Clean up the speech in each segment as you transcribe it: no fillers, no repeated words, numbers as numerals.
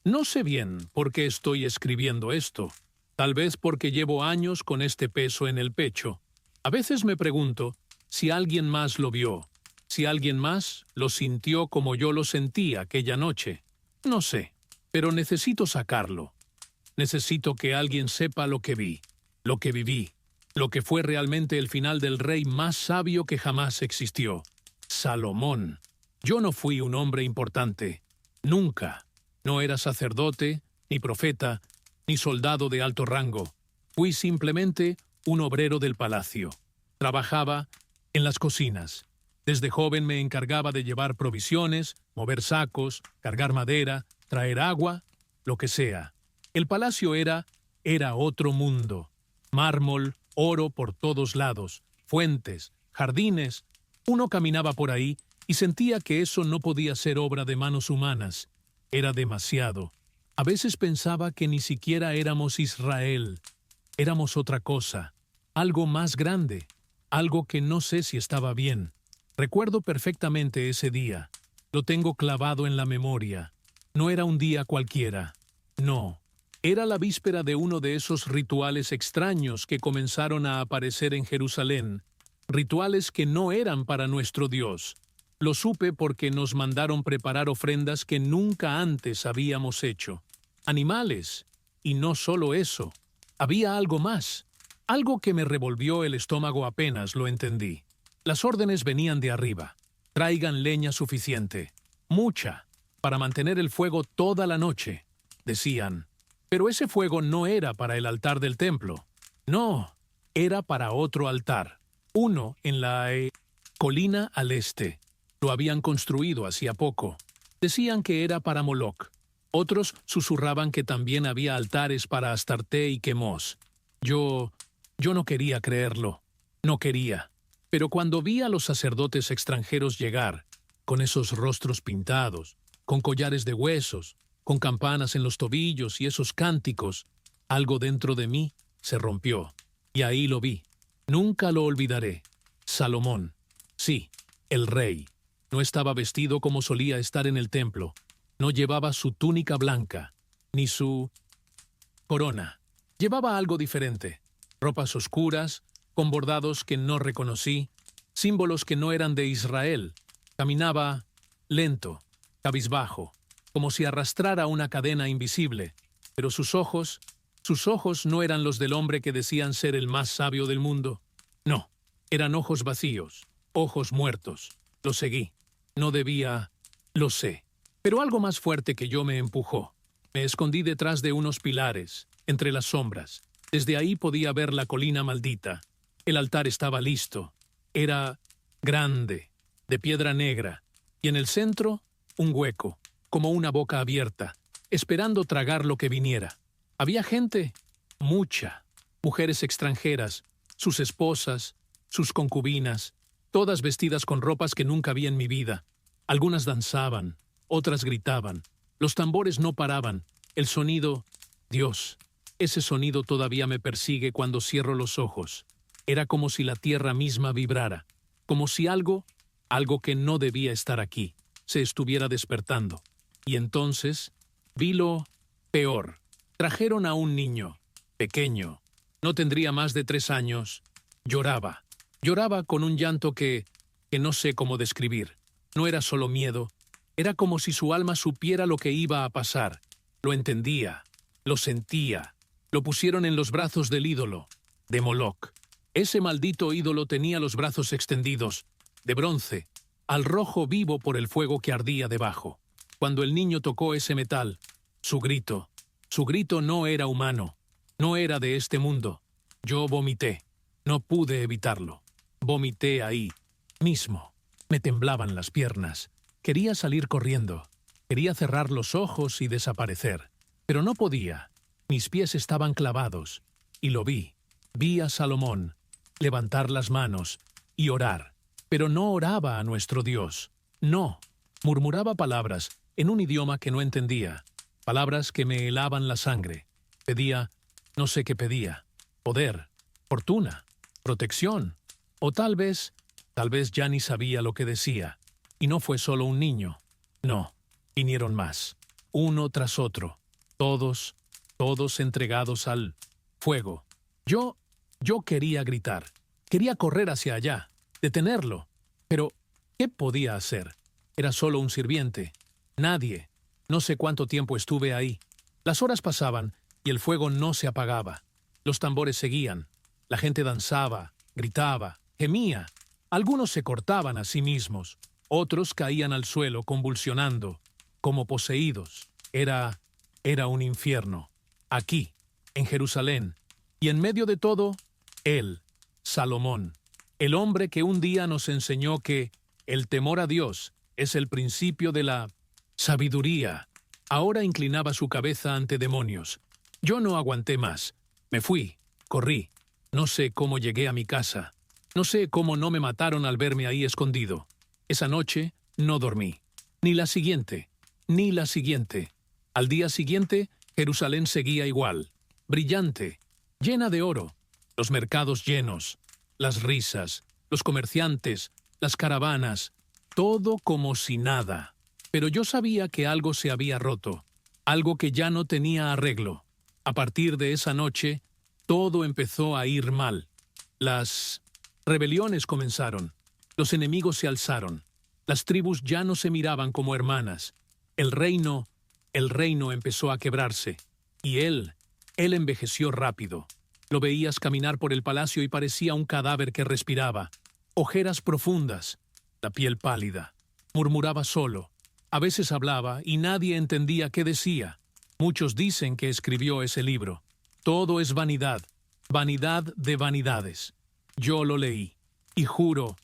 No sé bien por qué estoy escribiendo esto. Tal vez porque llevo años con este peso en el pecho. A veces me pregunto si alguien más lo vio, si alguien más lo sintió como yo lo sentí aquella noche. No sé, pero necesito sacarlo. Necesito que alguien sepa lo que vi, lo que viví, lo que fue realmente el final del rey más sabio que jamás existió, Salomón. Yo no fui un hombre importante, nunca. No era sacerdote, ni profeta, ni soldado de alto rango. Fui simplemente un obrero del palacio. Trabajaba en las cocinas. Desde joven me encargaba de llevar provisiones, mover sacos, cargar madera, traer agua, lo que sea. El palacio era otro mundo. Mármol, oro por todos lados, fuentes, jardines. Uno caminaba por ahí y sentía que eso no podía ser obra de manos humanas. Era demasiado. A veces pensaba que ni siquiera éramos Israel. Éramos otra cosa, algo más grande, algo que no sé si estaba bien. Recuerdo perfectamente ese día. Lo tengo clavado en la memoria. No era un día cualquiera. No. Era la víspera de uno de esos rituales extraños que comenzaron a aparecer en Jerusalén. Rituales que no eran para nuestro Dios. Lo supe porque nos mandaron preparar ofrendas que nunca antes habíamos hecho. Animales. Y no solo eso. Había algo más. Algo que me revolvió el estómago apenas lo entendí. Las órdenes venían de arriba. Traigan leña suficiente. Mucha. Para mantener el fuego toda la noche. Decían. Pero ese fuego no era para el altar del templo. No. Era para otro altar. Uno en la colina al este. Lo habían construido hacía poco. Decían que era para Moloc. Otros susurraban que también había altares para Astarte y Quemos. Yo no quería creerlo. No quería. Pero cuando vi a los sacerdotes extranjeros llegar, con esos rostros pintados, con collares de huesos, con campanas en los tobillos y esos cánticos, algo dentro de mí se rompió. Y ahí lo vi. Nunca lo olvidaré. Salomón. Sí, el rey. No estaba vestido como solía estar en el templo. No llevaba su túnica blanca, ni su corona. Llevaba algo diferente. Ropas oscuras, con bordados que no reconocí, símbolos que no eran de Israel. Caminaba lento, cabizbajo, como si arrastrara una cadena invisible. Pero sus ojos no eran los del hombre que decían ser el más sabio del mundo. No, eran ojos vacíos, ojos muertos. Lo seguí. No debía, lo sé. Pero algo más fuerte que yo me empujó. Me escondí detrás de unos pilares, entre las sombras. Desde ahí podía ver la colina maldita. El altar estaba listo. Era grande, de piedra negra, y en el centro, un hueco, como una boca abierta, esperando tragar lo que viniera. Había gente, mucha, mujeres extranjeras, sus esposas, sus concubinas, todas vestidas con ropas que nunca vi en mi vida. Algunas danzaban, otras gritaban. Los tambores no paraban. El sonido, Dios, ese sonido todavía me persigue cuando cierro los ojos. Era como si la tierra misma vibrara, como si algo que no debía estar aquí, se estuviera despertando. Y entonces vi lo peor. Trajeron a un niño, pequeño, no tendría más de 3 años. Lloraba. Lloraba con un llanto que no sé cómo describir. No era solo miedo, era como si su alma supiera lo que iba a pasar. Lo entendía, lo sentía. Lo pusieron en los brazos del ídolo, de Moloc. Ese maldito ídolo tenía los brazos extendidos, de bronce, al rojo vivo por el fuego que ardía debajo. Cuando el niño tocó ese metal, su grito no era humano, no era de este mundo. Yo vomité, no pude evitarlo. Vomité ahí, mismo. Me temblaban las piernas. Quería salir corriendo. Quería cerrar los ojos y desaparecer. Pero no podía. Mis pies estaban clavados. Y lo vi. Vi a Salomón levantar las manos y orar. Pero no oraba a nuestro Dios. No. Murmuraba palabras en un idioma que no entendía. Palabras que me helaban la sangre. Pedía, no sé qué pedía. Poder, fortuna, protección. O tal vez ya ni sabía lo que decía. Y no fue solo un niño. No, vinieron más. uno tras otro, todos entregados al fuego. Yo quería gritar, quería correr hacia allá, detenerlo, pero ¿qué podía hacer? Era solo un sirviente. Nadie. No sé cuánto tiempo estuve ahí. Las horas pasaban y el fuego no se apagaba. Los tambores seguían. La gente danzaba, gritaba, gemía. Algunos se cortaban a sí mismos. Otros caían al suelo convulsionando, como poseídos. Era un infierno. Aquí, en Jerusalén. Y en medio de todo, él, Salomón, el hombre que un día nos enseñó que el temor a Dios es el principio de la sabiduría. Ahora inclinaba su cabeza ante demonios. Yo no aguanté más. Me fui, corrí. No sé cómo llegué a mi casa. No sé cómo no me mataron al verme ahí escondido. Esa noche no dormí. Ni la siguiente. Al día siguiente, Jerusalén seguía igual. Brillante, llena de oro. Los mercados llenos. Las risas. Los comerciantes. Las caravanas. Todo como si nada. Pero yo sabía que algo se había roto. Algo que ya no tenía arreglo. A partir de esa noche, todo empezó a ir mal. Las rebeliones comenzaron. Los enemigos se alzaron. Las tribus ya no se miraban como hermanas. El reino empezó a quebrarse. Y él envejeció rápido. Lo veías caminar por el palacio y parecía un cadáver que respiraba. Ojeras profundas, la piel pálida. Murmuraba solo. A veces hablaba y nadie entendía qué decía. Muchos dicen que escribió ese libro. Todo es vanidad, vanidad de vanidades. Yo lo leí. Y juro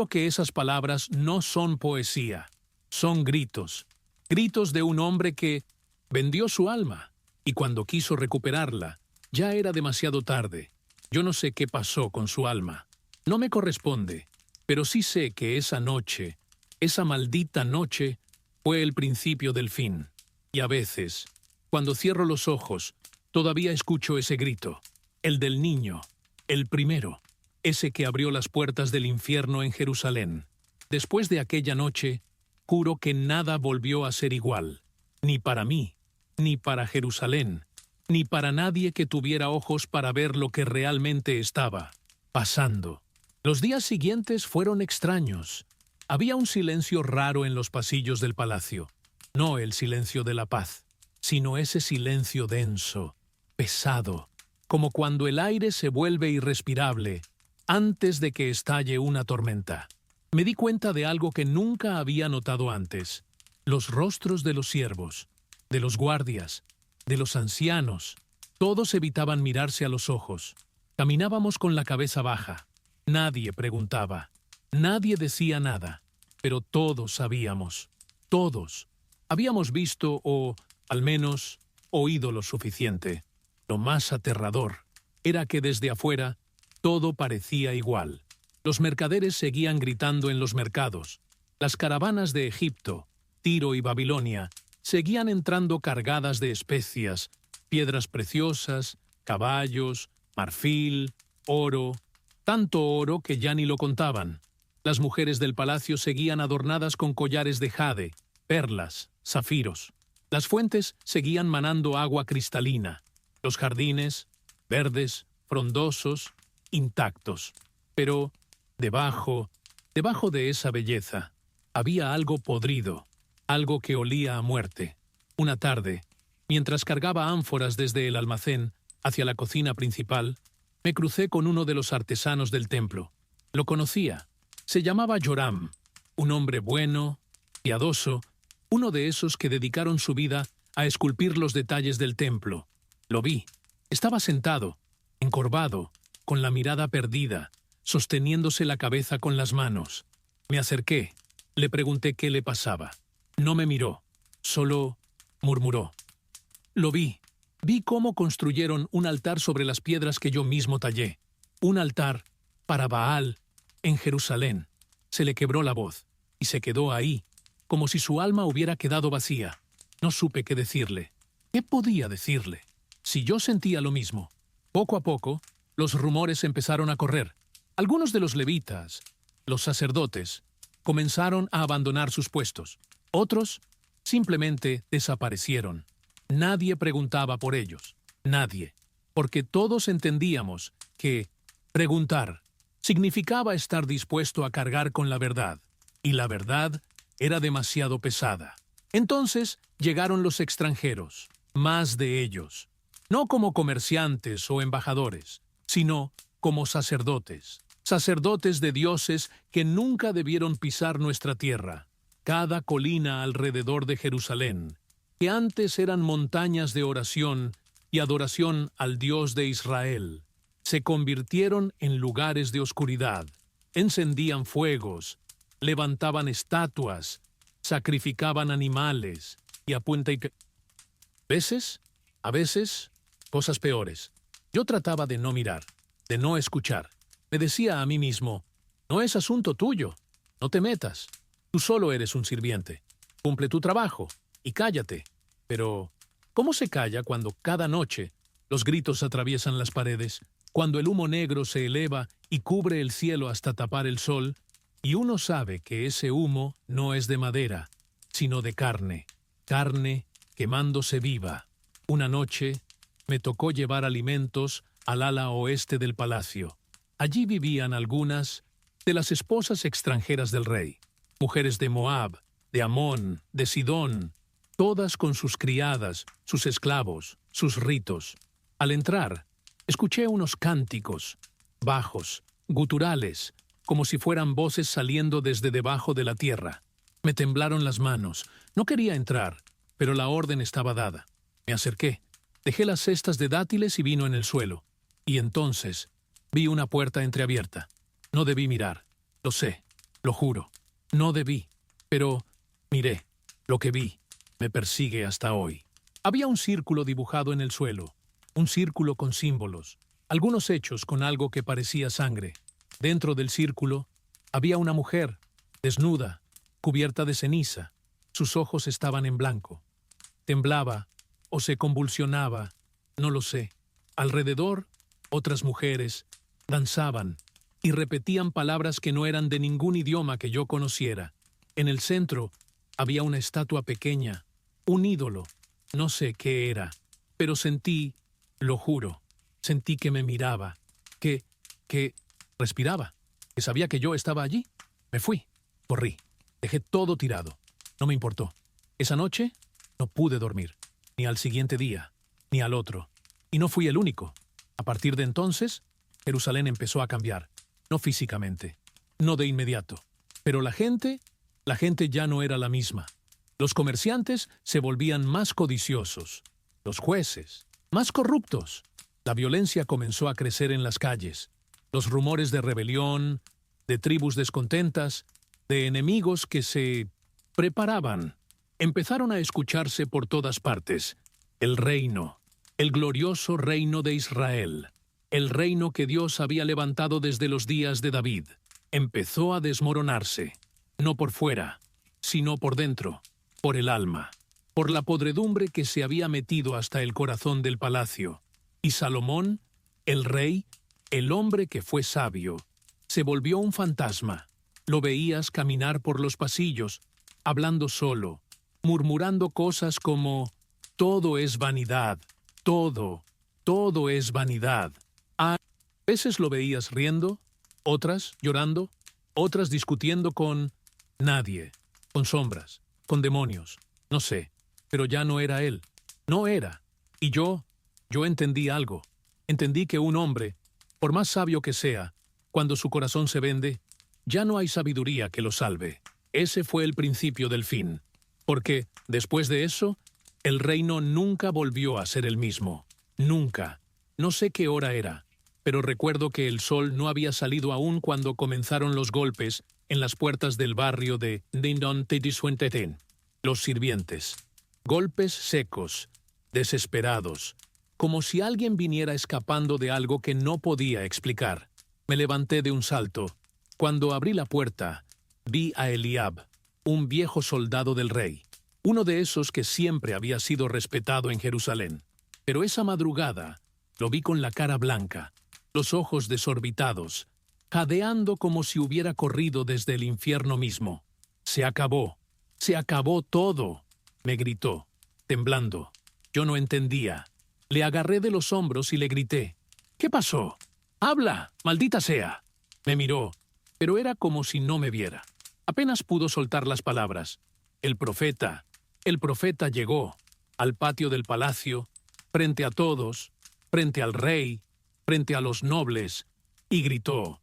que esas palabras no son poesía. Son gritos. Gritos de un hombre que vendió su alma. Y cuando quiso recuperarla, ya era demasiado tarde. Yo no sé qué pasó con su alma. No me corresponde, pero sí sé que esa noche, esa maldita noche, fue el principio del fin. Y a veces, cuando cierro los ojos, todavía escucho ese grito. El del niño, el primero, ese que abrió las puertas del infierno en Jerusalén. Después de aquella noche, juro que nada volvió a ser igual. Ni para mí, ni para Jerusalén, ni para nadie que tuviera ojos para ver lo que realmente estaba pasando. Los días siguientes fueron extraños. Había un silencio raro en los pasillos del palacio. No el silencio de la paz, sino ese silencio denso, pesado, como cuando el aire se vuelve irrespirable antes de que estalle una tormenta. Me di cuenta de algo que nunca había notado antes. Los rostros de los siervos, de los guardias, de los ancianos, todos evitaban mirarse a los ojos. Caminábamos con la cabeza baja. Nadie preguntaba. Nadie decía nada. Pero todos sabíamos. Todos. Habíamos visto o, al menos, oído lo suficiente. Lo más aterrador era que desde afuera todo parecía igual. Los mercaderes seguían gritando en los mercados. Las caravanas de Egipto, Tiro y Babilonia seguían entrando cargadas de especias, piedras preciosas, caballos, marfil, oro, tanto oro que ya ni lo contaban. Las mujeres del palacio seguían adornadas con collares de jade, perlas, zafiros. Las fuentes seguían manando agua cristalina. Los jardines, verdes, frondosos, intactos. Pero debajo de esa belleza, había algo podrido, algo que olía a muerte. Una tarde, mientras cargaba ánforas desde el almacén hacia la cocina principal, me crucé con uno de los artesanos del templo. Lo conocía. Se llamaba Joram, un hombre bueno, piadoso, uno de esos que dedicaron su vida a esculpir los detalles del templo. Lo vi. Estaba sentado, encorvado, con la mirada perdida, sosteniéndose la cabeza con las manos. Me acerqué. Le pregunté qué le pasaba. No me miró, solo murmuró. Lo vi. Vi cómo construyeron un altar sobre las piedras que yo mismo tallé. Un altar para Baal en Jerusalén. Se le quebró la voz y se quedó ahí, como si su alma hubiera quedado vacía. No supe qué decirle. ¿Qué podía decirle? Si yo sentía lo mismo. Poco a poco, los rumores empezaron a correr. Algunos de los levitas, los sacerdotes, comenzaron a abandonar sus puestos. Otros Simplemente desaparecieron. Nadie preguntaba por ellos. Nadie. Porque todos entendíamos que preguntar significaba estar dispuesto a cargar con la verdad. Y la verdad era demasiado pesada. Entonces llegaron los extranjeros, más de ellos. No como comerciantes o embajadores, sino como sacerdotes. Sacerdotes de dioses que nunca debieron pisar nuestra tierra. Cada colina alrededor de Jerusalén, que antes eran montañas de oración y adoración al Dios de Israel, se convirtieron en lugares de oscuridad, encendían fuegos, levantaban estatuas, sacrificaban animales y a veces, cosas peores. Yo trataba de no mirar, de no escuchar. Me decía a mí mismo, no es asunto tuyo, no te metas. Tú solo eres un sirviente. Cumple tu trabajo y cállate. Pero, ¿cómo se calla cuando cada noche los gritos atraviesan las paredes, cuando el humo negro se eleva y cubre el cielo hasta tapar el sol, y uno sabe que ese humo no es de madera, sino de carne, carne quemándose viva? Una noche me tocó llevar alimentos al ala oeste del palacio. Allí vivían algunas de las esposas extranjeras del rey. Mujeres de Moab, de Amón, de Sidón, todas con sus criadas, sus esclavos, sus ritos. Al entrar, escuché unos cánticos, bajos, guturales, como si fueran voces saliendo desde debajo de la tierra. Me temblaron las manos. No quería entrar, pero la orden estaba dada. Me acerqué, dejé las cestas de dátiles y vino en el suelo. Y entonces vi una puerta entreabierta. No debí mirar, lo sé, lo juro. No debí, pero miré. Lo que vi me persigue hasta hoy. Había un círculo dibujado en el suelo, un círculo con símbolos, algunos hechos con algo que parecía sangre. Dentro del círculo había una mujer, desnuda, cubierta de ceniza. Sus ojos estaban en blanco. Temblaba o se convulsionaba, no lo sé. Alrededor, otras mujeres danzaban y repetían palabras que no eran de ningún idioma que yo conociera. En el centro había una estatua pequeña, un ídolo. No sé qué era, pero sentí, lo juro, sentí que me miraba, que respiraba, que sabía que yo estaba allí. Me fui, corrí, dejé todo tirado. No me importó. Esa noche no pude dormir, ni al siguiente día, ni al otro. Y no fui el único. A partir de entonces, Jerusalén empezó a cambiar. No físicamente, no de inmediato. Pero la gente ya no era la misma. Los comerciantes se volvían más codiciosos. Los jueces, más corruptos. La violencia comenzó a crecer en las calles. Los rumores de rebelión, de tribus descontentas, de enemigos que se preparaban, empezaron a escucharse por todas partes. El reino, el glorioso reino de Israel, el reino que Dios había levantado desde los días de David, empezó a desmoronarse, no por fuera, sino por dentro, por el alma, por la podredumbre que se había metido hasta el corazón del palacio. Y Salomón, el rey, el hombre que fue sabio, se volvió un fantasma. Lo veías caminar por los pasillos, hablando solo, murmurando cosas como «todo es vanidad, todo es vanidad». A veces lo veías riendo, otras llorando, otras discutiendo con nadie, con sombras, con demonios, no sé, pero ya no era él, no era. Y yo entendí algo, entendí que un hombre, por más sabio que sea, cuando su corazón se vende, ya no hay sabiduría que lo salve. Ese fue el principio del fin, porque, después de eso, el reino nunca volvió a ser el mismo, nunca. No sé qué hora era, pero recuerdo que el sol no había salido aún cuando comenzaron los golpes en las puertas del barrio de Dindon Titisuenteten. Los sirvientes. Golpes secos, desesperados, como si alguien viniera escapando de algo que no podía explicar. Me levanté de un salto. Cuando abrí la puerta, vi a Eliab, un viejo soldado del rey, uno de esos que siempre había sido respetado en Jerusalén. Pero esa madrugada lo vi con la cara blanca, los ojos desorbitados, jadeando como si hubiera corrido desde el infierno mismo. Se acabó todo. me gritó, temblando. Yo no entendía. Le agarré de los hombros y le grité. ¿Qué pasó? ¡Habla, maldita sea! Me miró, pero era como si no me viera. Apenas pudo soltar las palabras. El profeta llegó al patio del palacio, frente a todos, frente al rey, frente a los nobles, y gritó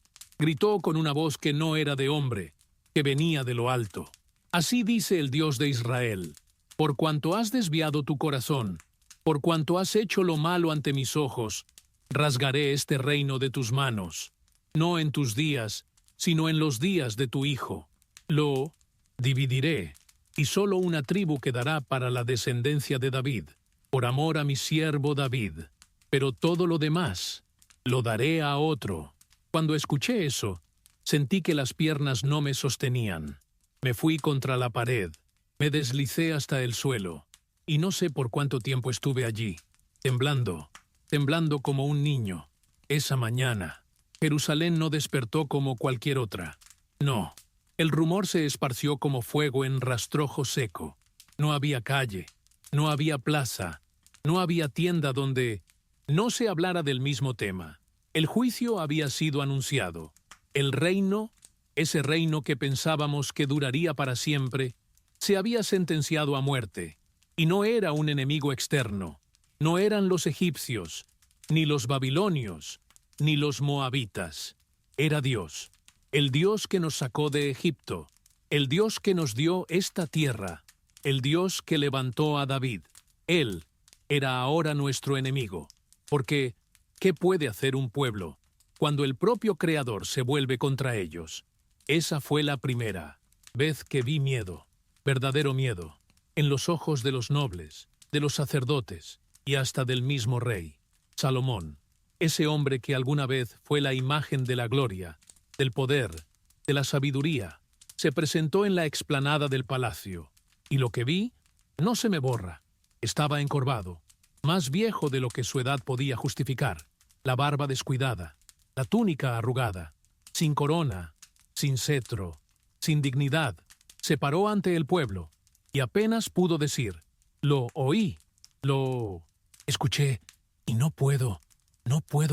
con una voz que no era de hombre, que venía de lo alto. Así dice el Dios de Israel, por cuanto has desviado tu corazón, por cuanto has hecho lo malo ante mis ojos, rasgaré este reino de tus manos, no en tus días, sino en los días de tu hijo. Lo dividiré, y solo una tribu quedará para la descendencia de David, por amor a mi siervo David. Pero todo lo demás lo daré a otro. Cuando escuché eso, sentí que las piernas no me sostenían. Me fui contra la pared, me deslicé hasta el suelo, y no sé por cuánto tiempo estuve allí, temblando como un niño. Esa mañana, Jerusalén no despertó como cualquier otra. No, el rumor se esparció como fuego en rastrojo seco. No había calle, no había plaza, no había tienda donde no se hablara del mismo tema. El juicio había sido anunciado. El reino, ese reino que pensábamos que duraría para siempre, se había sentenciado a muerte. Y no era un enemigo externo. No eran los egipcios, ni los babilonios, ni los moabitas. Era Dios, el Dios que nos sacó de Egipto, el Dios que nos dio esta tierra, el Dios que levantó a David. Él era ahora nuestro enemigo, porque ¿qué puede hacer un pueblo cuando el propio Creador se vuelve contra ellos? Esa fue la primera vez que vi miedo, verdadero miedo, en los ojos de los nobles, de los sacerdotes y hasta del mismo rey, Salomón, ese hombre que alguna vez fue la imagen de la gloria, del poder, de la sabiduría. Se presentó en la explanada del palacio, y lo que vi no se me borra. Estaba encorvado, más viejo de lo que su edad podía justificar, la barba descuidada, la túnica arrugada, sin corona, sin cetro, sin dignidad. Se paró ante el pueblo, y apenas pudo decir, lo oí, lo escuché, y no puedo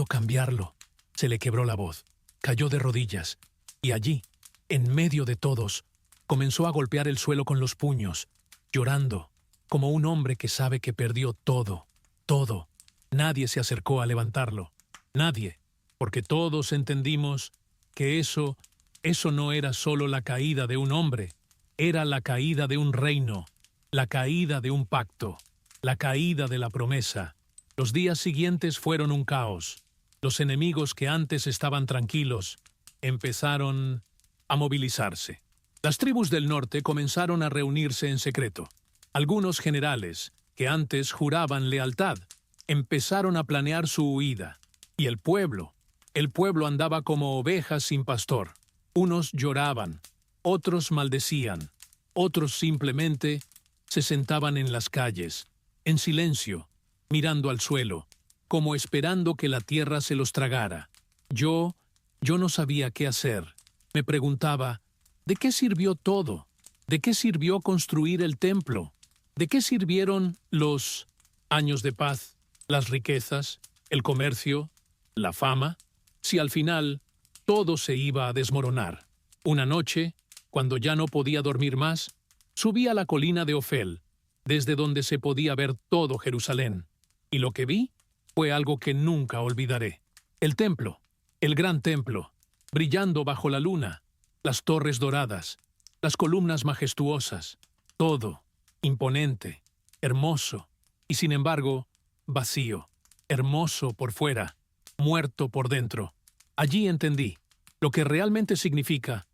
cambiarlo. Se le quebró la voz, cayó de rodillas, y allí, en medio de todos, comenzó a golpear el suelo con los puños, llorando, como un hombre que sabe que perdió todo, todo. Nadie se acercó a levantarlo, nadie, porque todos entendimos que eso no era solo la caída de un hombre, era la caída de un reino, la caída de un pacto, la caída de la promesa. Los días siguientes fueron un caos. Los enemigos que antes estaban tranquilos empezaron a movilizarse. Las tribus del norte comenzaron a reunirse en secreto. Algunos generales, que antes juraban lealtad, empezaron a planear su huida. Y el pueblo andaba como ovejas sin pastor. Unos lloraban, otros maldecían, otros simplemente se sentaban en las calles, en silencio, mirando al suelo, como esperando que la tierra se los tragara. Yo no sabía qué hacer. Me preguntaba, ¿de qué sirvió todo? ¿De qué sirvió construir el templo? ¿De qué sirvieron los años de paz, las riquezas, el comercio, la fama, si al final todo se iba a desmoronar? Una noche, cuando ya no podía dormir más, subí a la colina de Ofel, desde donde se podía ver todo Jerusalén, y lo que vi fue algo que nunca olvidaré. El templo, el gran templo, brillando bajo la luna, las torres doradas, las columnas majestuosas, todo imponente, hermoso, y sin embargo, vacío, hermoso por fuera, muerto por dentro. Allí entendí lo que realmente significa